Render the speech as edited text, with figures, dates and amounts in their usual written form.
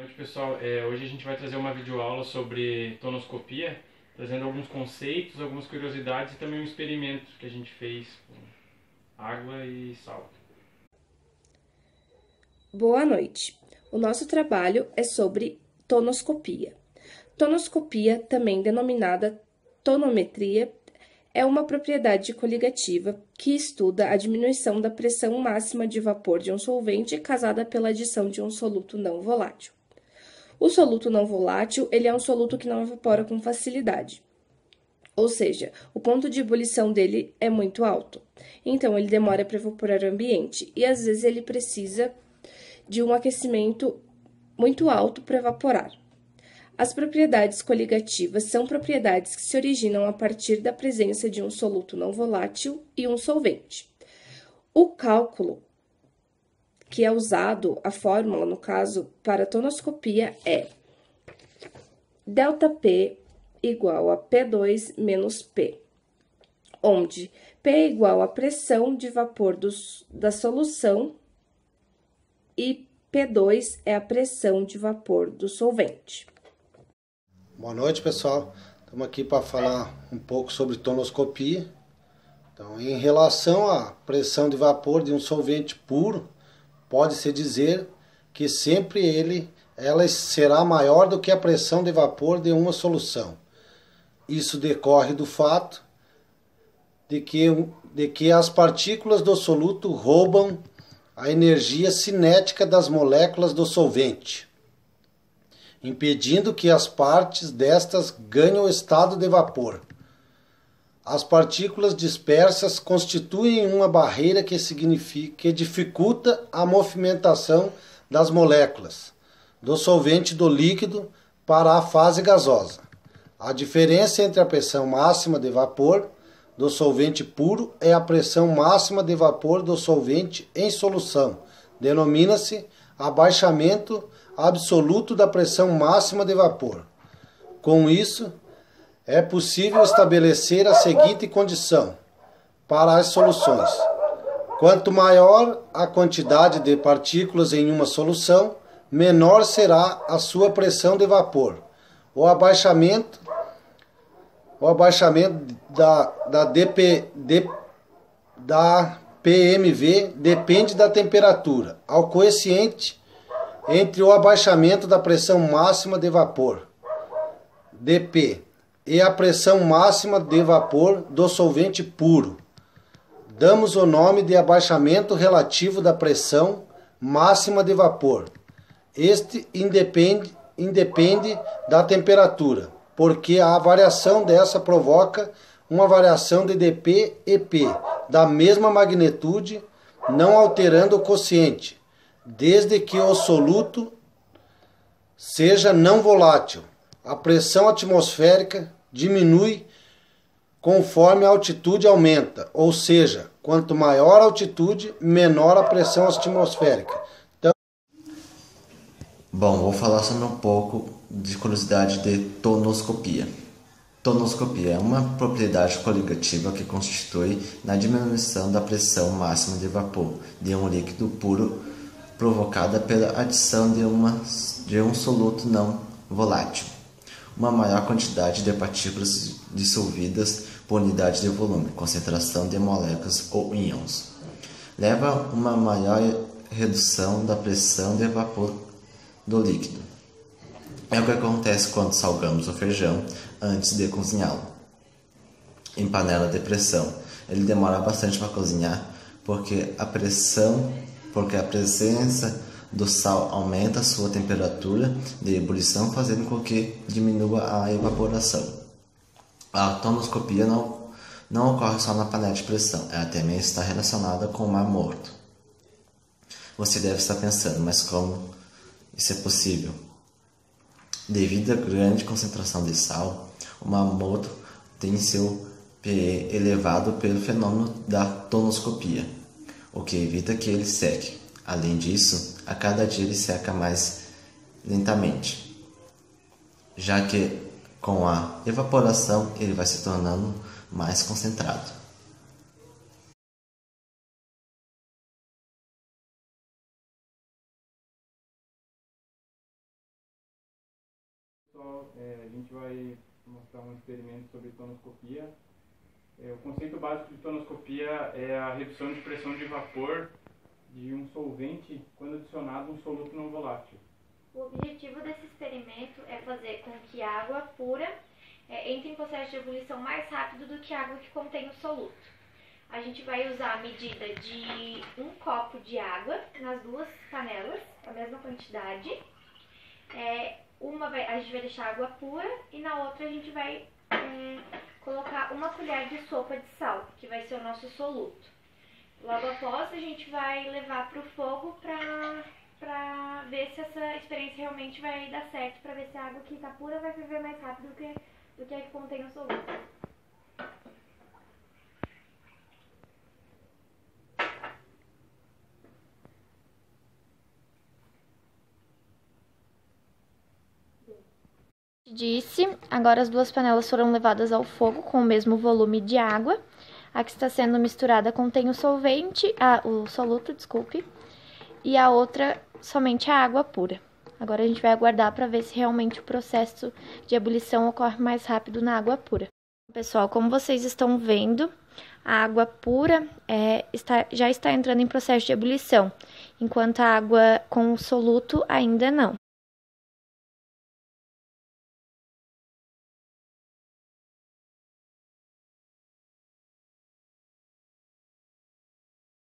noite, pessoal. Hoje a gente vai trazer uma videoaula sobre tonoscopia, trazendo alguns conceitos, algumas curiosidades e também um experimento que a gente fez com água e sal. Boa noite. O nosso trabalho é sobre tonoscopia. Tonoscopia, também denominada tonometria, é uma propriedade coligativa que estuda a diminuição da pressão máxima de vapor de um solvente causada pela adição de um soluto não volátil. O soluto não volátil, ele é um soluto que não evapora com facilidade. Ou seja, o ponto de ebulição dele é muito alto. Então, ele demora para evaporar o ambiente e às vezes ele precisa de um aquecimento muito alto para evaporar. As propriedades coligativas são propriedades que se originam a partir da presença de um soluto não volátil e um solvente. O cálculo que é usado, a fórmula, no caso, para a tonoscopia é ΔP igual a P2 menos P, onde P é igual à pressão de vapor da solução e P2 é a pressão de vapor do solvente. Boa noite, pessoal. Estamos aqui para falar um pouco sobre tonoscopia. Então, em relação à pressão de vapor de um solvente puro, pode-se dizer que sempre ela será maior do que a pressão de vapor de uma solução. Isso decorre do fato de que as partículas do soluto roubam a energia cinética das moléculas do solvente, impedindo que as partes destas ganhem o estado de vapor. As partículas dispersas constituem uma barreira que dificulta a movimentação das moléculas do solvente do líquido para a fase gasosa. A diferença entre a pressão máxima de vapor do solvente puro e a pressão máxima de vapor do solvente em solução denomina-se abaixamento absoluto da pressão máxima de vapor. Com isso, é possível estabelecer a seguinte condição para as soluções: quanto maior a quantidade de partículas em uma solução, menor será a sua pressão de vapor. O abaixamento da PMV depende da temperatura, ao coeficiente entre o abaixamento da pressão máxima de vapor, dP, e a pressão máxima de vapor do solvente puro. Damos o nome de abaixamento relativo da pressão máxima de vapor. Este independe da temperatura, porque a variação dessa provoca uma variação de dP e P da mesma magnitude, não alterando o quociente, desde que o soluto seja não volátil. A pressão atmosférica diminui conforme a altitude aumenta, ou seja, quanto maior a altitude, menor a pressão atmosférica. Bom, vou falar sobre um pouco de curiosidade de tonoscopia. Tonoscopia é uma propriedade coligativa que constitui na diminuição da pressão máxima de vapor de um líquido puro provocada pela adição de um soluto não volátil. Uma maior quantidade de partículas dissolvidas por unidade de volume, concentração de moléculas ou íons. Leva a uma maior redução da pressão de vapor do líquido. É o que acontece quando salgamos o feijão antes de cozinhá-lo. Em panela de pressão, ele demora bastante para cozinhar porque a presença do sal aumenta a sua temperatura de ebulição, fazendo com que diminua a evaporação. A tonoscopia não ocorre só na panela de pressão, ela também está relacionada com o Mar Morto. Você deve estar pensando, mas como isso é possível? Devido à grande concentração de sal, o Mar Morto tem seu pH elevado pelo fenômeno da tonoscopia, o que evita que ele seque. Além disso, a cada dia ele seca mais lentamente, já que com a evaporação ele vai se tornando mais concentrado. Pessoal, a gente vai mostrar um experimento sobre tonoscopia. O conceito básico de tonoscopia é a redução de pressão de vapor de um solvente quando adicionado um soluto não volátil. O objetivo desse experimento é fazer com que a água pura entre em processo de ebulição mais rápido do que a água que contém o soluto. A gente vai usar a medida de 1 copo de água nas 2 panelas, a mesma quantidade. A gente vai deixar a água pura e na outra a gente vai colocar 1 colher de sopa de sal, que vai ser o nosso soluto. Logo após, a gente vai levar para o fogo para ver se essa experiência realmente vai dar certo, para ver se a água que está pura vai ferver mais rápido do que a que contém o soluto. Disse, agora as 2 panelas foram levadas ao fogo com o mesmo volume de água. A que está sendo misturada contém o soluto, e a outra somente a água pura. Agora a gente vai aguardar para ver se realmente o processo de ebulição ocorre mais rápido na água pura. Pessoal, como vocês estão vendo, a água pura já está entrando em processo de ebulição, enquanto a água com o soluto ainda não.